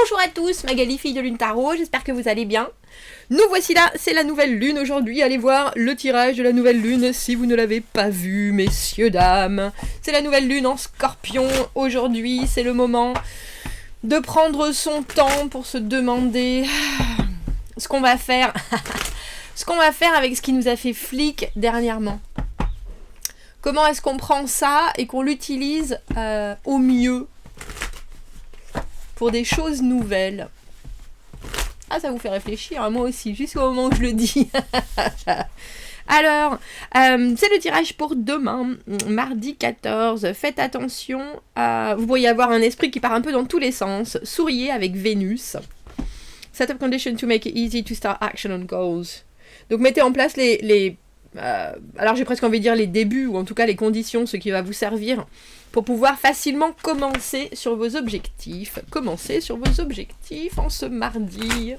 Bonjour à tous, Magali, fille de Lune Tarot, j'espère que vous allez bien. Nous voici là, c'est la nouvelle lune aujourd'hui, allez voir le tirage de la nouvelle lune si vous ne l'avez pas vu, messieurs, dames. C'est la nouvelle lune en Scorpion, aujourd'hui c'est le moment de prendre son temps pour se demander ce qu'on va faire, ce qu'on va faire avec ce qui nous a fait flic dernièrement. Comment est-ce qu'on prend ça et qu'on l'utilise au mieux pour des choses nouvelles. Ah, ça vous fait réfléchir, moi aussi, jusqu'au moment où je le dis. Alors, c'est le tirage pour demain, mardi 14. Faites attention, vous pourriez avoir un esprit qui part un peu dans tous les sens. Souriez avec Vénus. Set up condition to make it easy to start action on goals. Donc mettez en place alors j'ai presque envie de dire les débuts, ou en tout cas les conditions, ce qui va vous servir pour pouvoir facilement commencer sur vos objectifs. Commencez sur vos objectifs en ce mardi.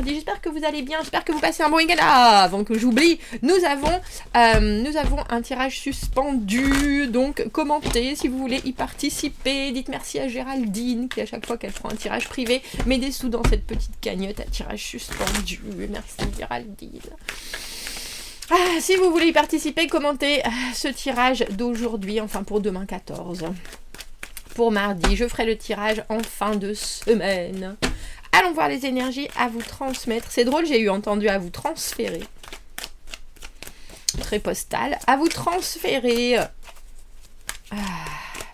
J'espère que vous allez bien, j'espère que vous passez un bon week-end. Ah, avant que j'oublie, nous avons un tirage suspendu, donc commentez si vous voulez y participer. Dites merci à Géraldine qui à chaque fois qu'elle prend un tirage privé met des sous dans cette petite cagnotte à tirage suspendu. Merci Géraldine. Si vous voulez y participer, commentez ce tirage d'aujourd'hui, enfin pour demain 14. Pour mardi, je ferai le tirage en fin de semaine. Allons voir les énergies à vous transmettre. C'est drôle, j'ai entendu à vous transférer. Très postal. À vous transférer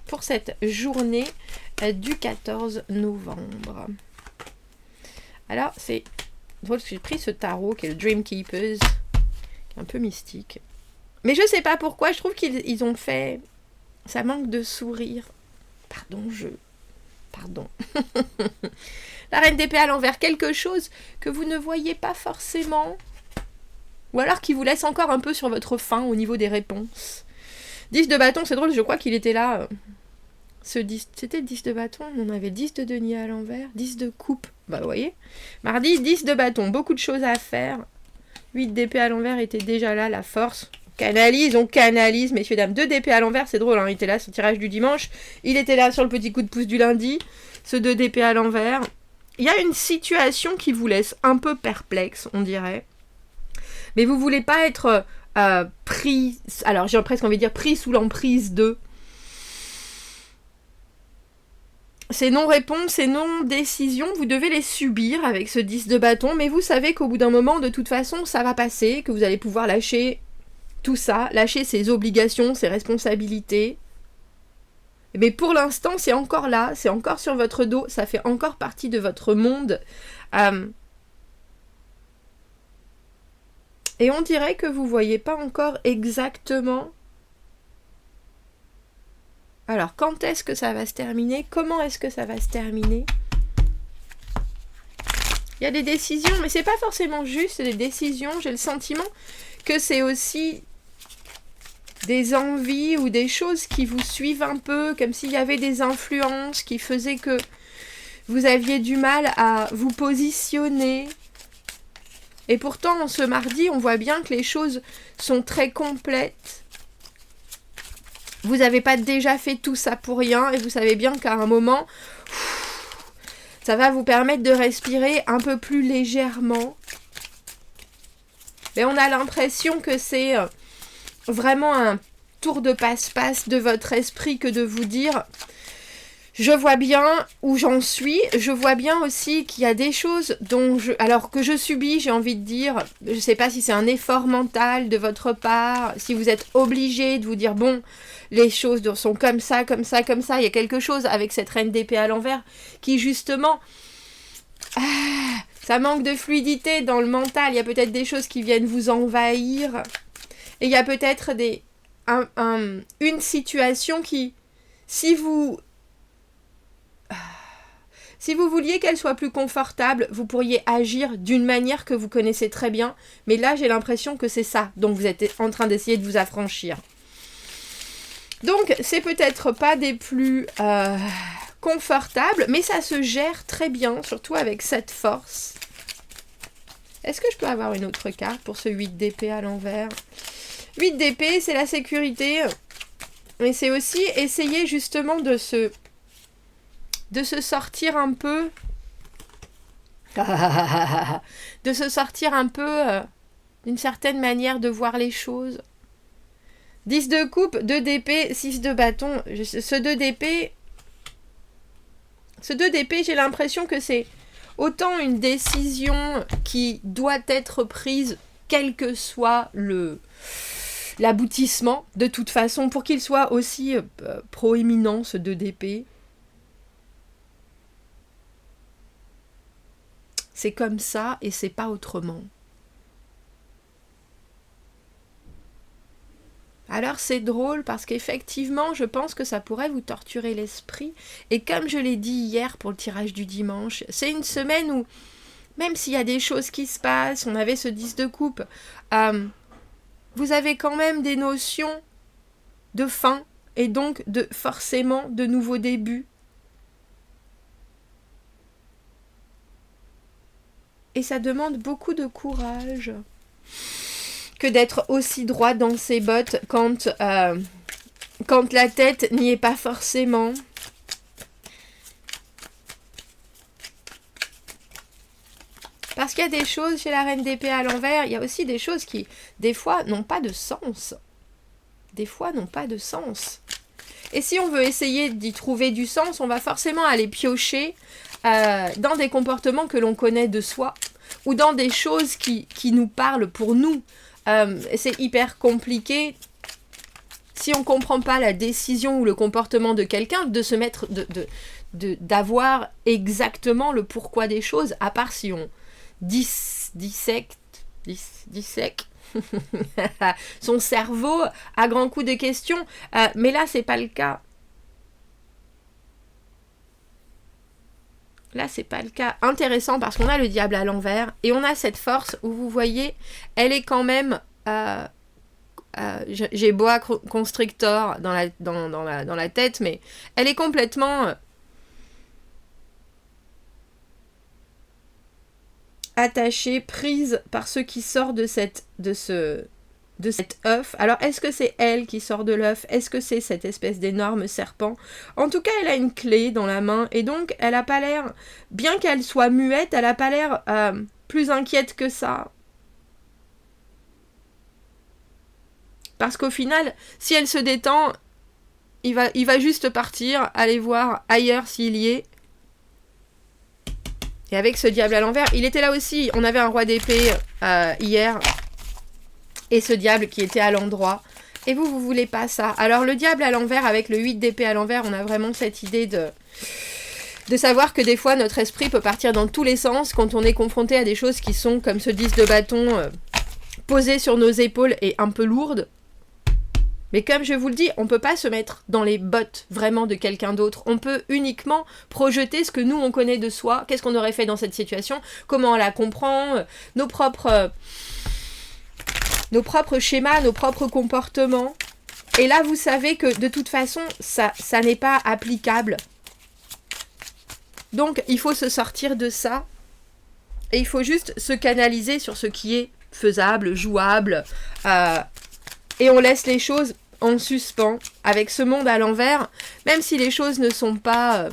pour cette journée du 14 novembre. Alors, c'est drôle que j'ai pris ce tarot qui est le Dream Keepers. Un peu mystique. Mais je sais pas pourquoi, je trouve qu'ils ont fait... Ça manque de sourire. Pardon. La reine d'épée à l'envers, quelque chose que vous ne voyez pas forcément. Ou alors qui vous laisse encore un peu sur votre faim au niveau des réponses. 10 de bâton, c'est drôle, je crois qu'il était là. C'était 10 de bâton, on avait 10 de denier à l'envers, 10 de coupe. Bah vous voyez. Mardi, 10 de bâton, beaucoup de choses à faire. 8 d'épée à l'envers était déjà là, la force. On canalise, messieurs, dames. 2 d'épée à l'envers, c'est drôle, hein, il était là sur le tirage du dimanche. Il était là sur le petit coup de pouce du lundi. Ce 2 d'épée à l'envers. Il y a une situation qui vous laisse un peu perplexe, on dirait. Mais vous voulez pas être pris... Alors, j'ai presque envie de dire pris sous l'emprise de... Ces non-réponses, ces non-décisions, vous devez les subir avec ce 10 de bâton, mais vous savez qu'au bout d'un moment, de toute façon, ça va passer, que vous allez pouvoir lâcher tout ça, lâcher ses obligations, ses responsabilités. Mais pour l'instant, c'est encore là, c'est encore sur votre dos, ça fait encore partie de votre monde. Et on dirait que vous ne voyez pas encore exactement... Alors, quand est-ce que ça va se terminer? Comment est-ce que ça va se terminer? Il y a des décisions, mais c'est pas forcément juste des décisions. J'ai le sentiment que c'est aussi des envies ou des choses qui vous suivent un peu, comme s'il y avait des influences qui faisaient que vous aviez du mal à vous positionner. Et pourtant, ce mardi, on voit bien que les choses sont très complètes. Vous n'avez pas déjà fait tout ça pour rien et vous savez bien qu'à un moment, ça va vous permettre de respirer un peu plus légèrement. Mais on a l'impression que c'est vraiment un tour de passe-passe de votre esprit que de vous dire je vois bien où j'en suis, je vois bien aussi qu'il y a des choses alors que je subis, j'ai envie de dire, je ne sais pas si c'est un effort mental de votre part, si vous êtes obligé de vous dire bon, les choses sont comme ça, il y a quelque chose avec cette reine d'épée à l'envers qui justement, ça manque de fluidité dans le mental, il y a peut-être des choses qui viennent vous envahir, et il y a peut-être une situation qui, si vous vouliez qu'elle soit plus confortable, vous pourriez agir d'une manière que vous connaissez très bien, mais là j'ai l'impression que c'est ça dont vous êtes en train d'essayer de vous affranchir. Donc, c'est peut-être pas des plus confortables, mais ça se gère très bien, surtout avec cette force. Est-ce que je peux avoir une autre carte pour ce 8 d'épée à l'envers? 8 d'épée, c'est la sécurité, mais c'est aussi essayer justement de de se sortir un peu... de se sortir un peu d'une certaine manière de voir les choses. 10 de coupe, 2 d'épée, 6 de bâton. Ce 2 d'épée, j'ai l'impression que c'est autant une décision qui doit être prise, quel que soit l'aboutissement, de toute façon, pour qu'il soit aussi proéminent, ce 2 d'épée. C'est comme ça et c'est pas autrement. Alors c'est drôle parce qu'effectivement, je pense que ça pourrait vous torturer l'esprit. Et comme je l'ai dit hier pour le tirage du dimanche, c'est une semaine où, même s'il y a des choses qui se passent, on avait ce 10 de coupe, vous avez quand même des notions de fin et donc forcément de nouveaux débuts. Et ça demande beaucoup de courage que d'être aussi droit dans ses bottes quand la tête n'y est pas forcément. Parce qu'il y a des choses chez la reine d'épée à l'envers, il y a aussi des choses qui, des fois, n'ont pas de sens. Des fois, n'ont pas de sens. Et si on veut essayer d'y trouver du sens, on va forcément aller piocher dans des comportements que l'on connaît de soi ou dans des choses qui nous parlent pour nous. C'est hyper compliqué, si on ne comprend pas la décision ou le comportement de quelqu'un, de se mettre, d'avoir exactement le pourquoi des choses, à part si on dissèque son cerveau à grands coups de questions. Mais là, c'est pas le cas. Là, c'est pas le cas. Intéressant parce qu'on a le diable à l'envers et on a cette force où vous voyez, elle est quand même... j'ai boa constrictor dans la tête, mais elle est complètement attachée, prise par ce qui sort de cet œuf. Alors, est-ce que c'est elle qui sort de l'œuf? Est-ce que c'est cette espèce d'énorme serpent? En tout cas, elle a une clé dans la main, et donc, elle n'a pas l'air, bien qu'elle soit muette, elle n'a pas l'air plus inquiète que ça. Parce qu'au final, si elle se détend, il va juste partir, aller voir ailleurs s'il y est. Et avec ce diable à l'envers, il était là aussi. On avait un roi d'épée hier. Et ce diable qui était à l'endroit. Et vous voulez pas ça. Alors le diable à l'envers, avec le 8 d'épée à l'envers, on a vraiment cette idée de savoir que des fois, notre esprit peut partir dans tous les sens quand on est confronté à des choses qui sont, comme ce 10 de bâton, posées sur nos épaules et un peu lourdes. Mais comme je vous le dis, on ne peut pas se mettre dans les bottes vraiment de quelqu'un d'autre. On peut uniquement projeter ce que nous, on connaît de soi. Qu'est-ce qu'on aurait fait dans cette situation? Comment on la comprend? Nos propres schémas, nos propres comportements. Et là, vous savez que de toute façon, ça n'est pas applicable. Donc, il faut se sortir de ça. Et il faut juste se canaliser sur ce qui est faisable, jouable. Et on laisse les choses en suspens avec ce monde à l'envers, même si les choses ne sont pas...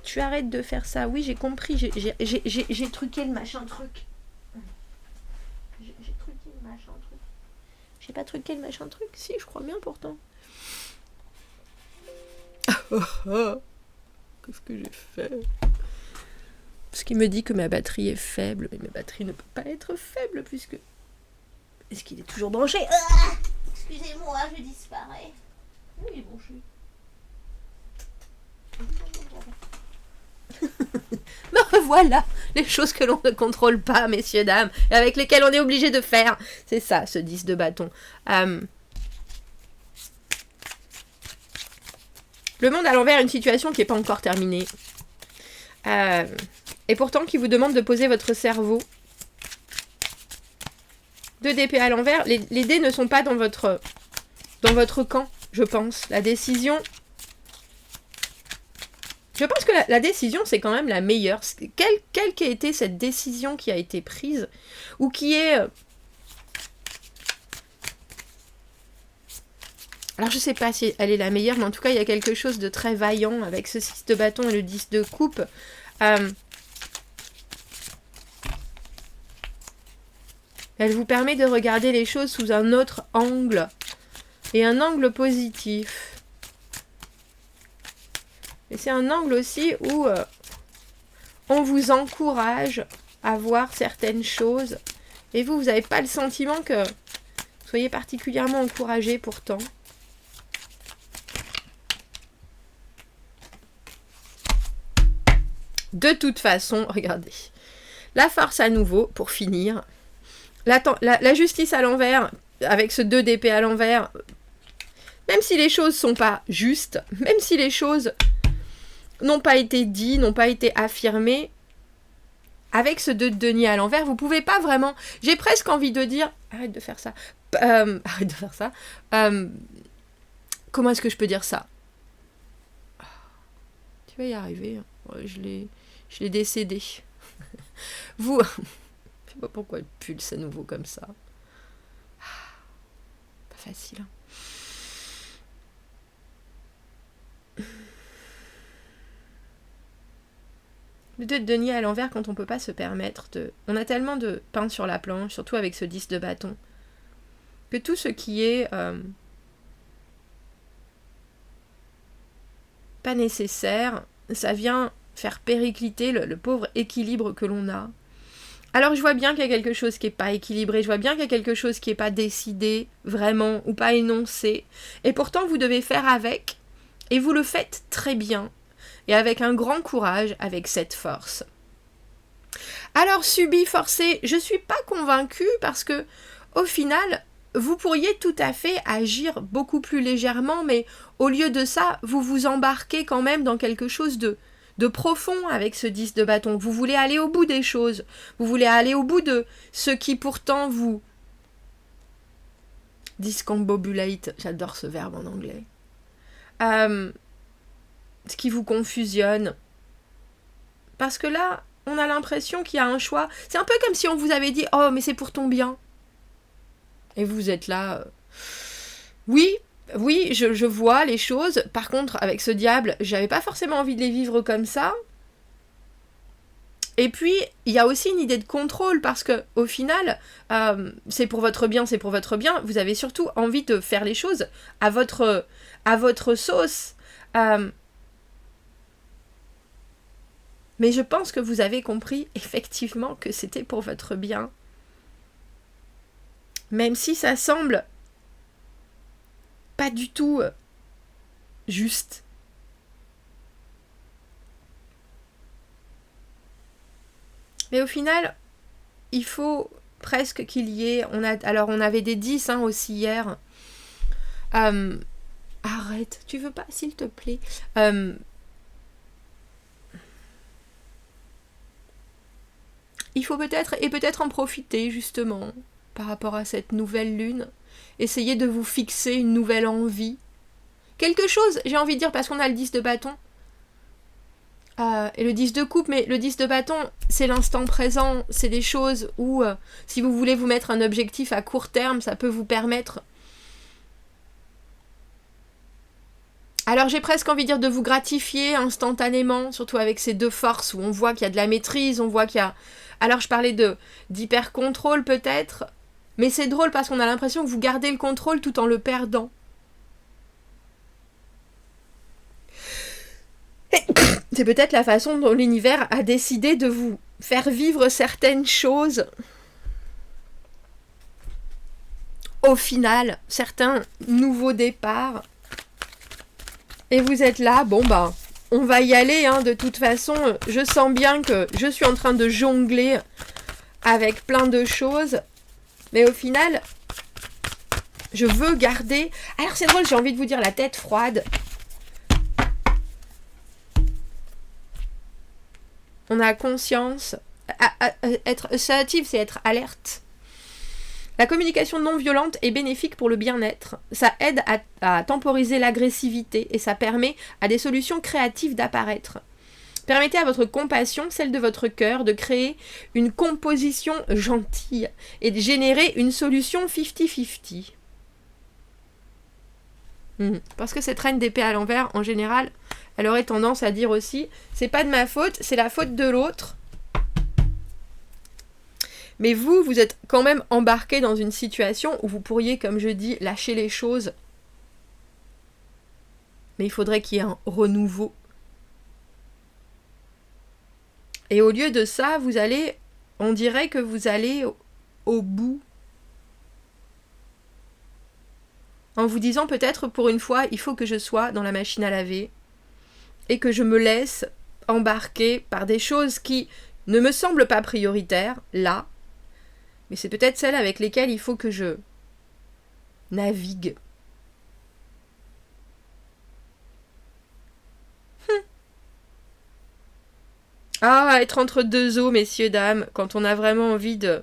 Tu arrêtes de faire ça. Oui, j'ai compris. J'ai truqué le machin truc. J'ai truqué le machin truc. J'ai pas truqué le machin truc? Si, je crois bien pourtant. Qu'est-ce que j'ai fait? Parce qu'il me dit que ma batterie est faible, mais ma batterie ne peut pas être faible puisque... Est-ce qu'il est toujours branché? Excusez-moi, je disparais. Oui, il est branché. Ben voilà, les choses que l'on ne contrôle pas, messieurs, dames, et avec lesquelles on est obligé de faire. C'est ça, ce 10 de bâton. Le monde à l'envers, une situation qui n'est pas encore terminée. Et pourtant qui vous demande de poser votre cerveau. 2 d'épée à l'envers. Les dés ne sont pas dans votre camp, je pense. La décision... Je pense que la décision, c'est quand même la meilleure. Quelle qu'ait été cette décision qui a été prise, ou qui est Alors je sais pas si elle est la meilleure, mais en tout cas il y a quelque chose de très vaillant avec ce 6 de bâton et le 10 de coupe. Elle vous permet de regarder les choses sous un autre angle. Et un angle positif. Et c'est un angle aussi où on vous encourage à voir certaines choses. Et vous n'avez pas le sentiment que vous soyez particulièrement encouragé pourtant. De toute façon, regardez. La force à nouveau, pour finir. La justice à l'envers, avec ce 2 d'épée à l'envers. Même si les choses sont pas justes, même si les choses n'ont pas été dites, n'ont pas été affirmées, avec ce 2 de denier à l'envers, vous pouvez pas vraiment... J'ai presque envie de dire... Arrête de faire ça. Arrête de faire ça. Comment est-ce que je peux dire ça? Tu vas y arriver. Je l'ai décédé. Vous... Je sais pas pourquoi elle pulse à nouveau comme ça. Pas facile. Hein. Le 2 de denier à l'envers quand on peut pas se permettre de... On a tellement de pain sur la planche, surtout avec ce 10 de bâton, que tout ce qui est pas nécessaire, ça vient faire péricliter le pauvre équilibre que l'on a. Alors je vois bien qu'il y a quelque chose qui n'est pas équilibré, je vois bien qu'il y a quelque chose qui n'est pas décidé vraiment ou pas énoncé, et pourtant vous devez faire avec, et vous le faites très bien. Et avec un grand courage, avec cette force. Alors, subi, forcé, je ne suis pas convaincue parce que, au final, vous pourriez tout à fait agir beaucoup plus légèrement, mais au lieu de ça, vous vous embarquez quand même dans quelque chose de profond avec ce 10 de bâton. Vous voulez aller au bout des choses. Vous voulez aller au bout de ce qui pourtant vous... Discombobulate, j'adore ce verbe en anglais. Ce qui vous confusionne. Parce que là, on a l'impression qu'il y a un choix. C'est un peu comme si on vous avait dit « Oh, mais c'est pour ton bien ». Et vous êtes là... Oui, je vois les choses. Par contre, avec ce diable, j'avais pas forcément envie de les vivre comme ça. Et puis, il y a aussi une idée de contrôle, parce que au final, c'est pour votre bien, c'est pour votre bien. Vous avez surtout envie de faire les choses à votre sauce. Mais je pense que vous avez compris effectivement que c'était pour votre bien. Même si ça semble pas du tout juste. Mais au final, il faut presque qu'il y ait... Alors on avait des 10 aussi hier. Arrête, tu veux pas, s'il te plaît. Il faut peut-être en profiter justement par rapport à cette nouvelle lune. Essayez de vous fixer une nouvelle envie. Quelque chose, j'ai envie de dire, parce qu'on a le 10 de bâton et le 10 de coupe, mais le 10 de bâton, c'est l'instant présent, c'est des choses où, si vous voulez vous mettre un objectif à court terme, ça peut vous permettre... Alors j'ai presque envie de dire de vous gratifier instantanément, surtout avec ces deux forces où on voit qu'il y a de la maîtrise, on voit qu'il y a... Alors je parlais d'hyper-contrôle peut-être, mais c'est drôle parce qu'on a l'impression que vous gardez le contrôle tout en le perdant. C'est peut-être la façon dont l'univers a décidé de vous faire vivre certaines choses. Au final, certains nouveaux départs. Et vous êtes là, bon bah, on va y aller, de toute façon, je sens bien que je suis en train de jongler avec plein de choses, mais au final, je veux garder... Alors c'est drôle, j'ai envie de vous dire la tête froide. On a conscience, être assertive, c'est être alerte. La communication non violente est bénéfique pour le bien-être. Ça aide à temporiser l'agressivité et ça permet à des solutions créatives d'apparaître. Permettez à votre compassion, celle de votre cœur, de créer une composition gentille et de générer une solution 50-50. Parce que cette reine d'épée à l'envers, en général, elle aurait tendance à dire aussi, c'est pas de ma faute, c'est la faute de l'autre. Mais vous êtes quand même embarqué dans une situation où vous pourriez, comme je dis, lâcher les choses. Mais il faudrait qu'il y ait un renouveau. Et au lieu de ça, on dirait que vous allez au bout. En vous disant peut-être pour une fois, il faut que je sois dans la machine à laver et que je me laisse embarquer par des choses qui ne me semblent pas prioritaires, là, mais c'est peut-être celles avec lesquelles il faut que je navigue. Ah, être entre deux eaux, messieurs, dames, quand on a vraiment envie de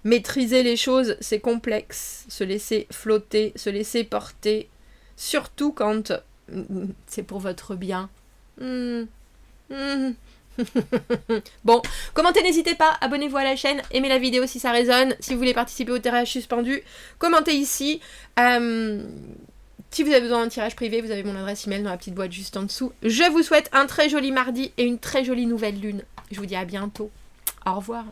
maîtriser les choses, c'est complexe. Se laisser flotter, se laisser porter, surtout quand c'est pour votre bien. Bon, commentez, n'hésitez pas, abonnez-vous à la chaîne, aimez la vidéo si ça résonne, si vous voulez participer au tirage suspendu, commentez ici. Si vous avez besoin d'un tirage privé, vous avez mon adresse email dans la petite boîte juste en dessous. Je vous souhaite un très joli mardi et une très jolie nouvelle lune. Je vous dis à bientôt. Au revoir.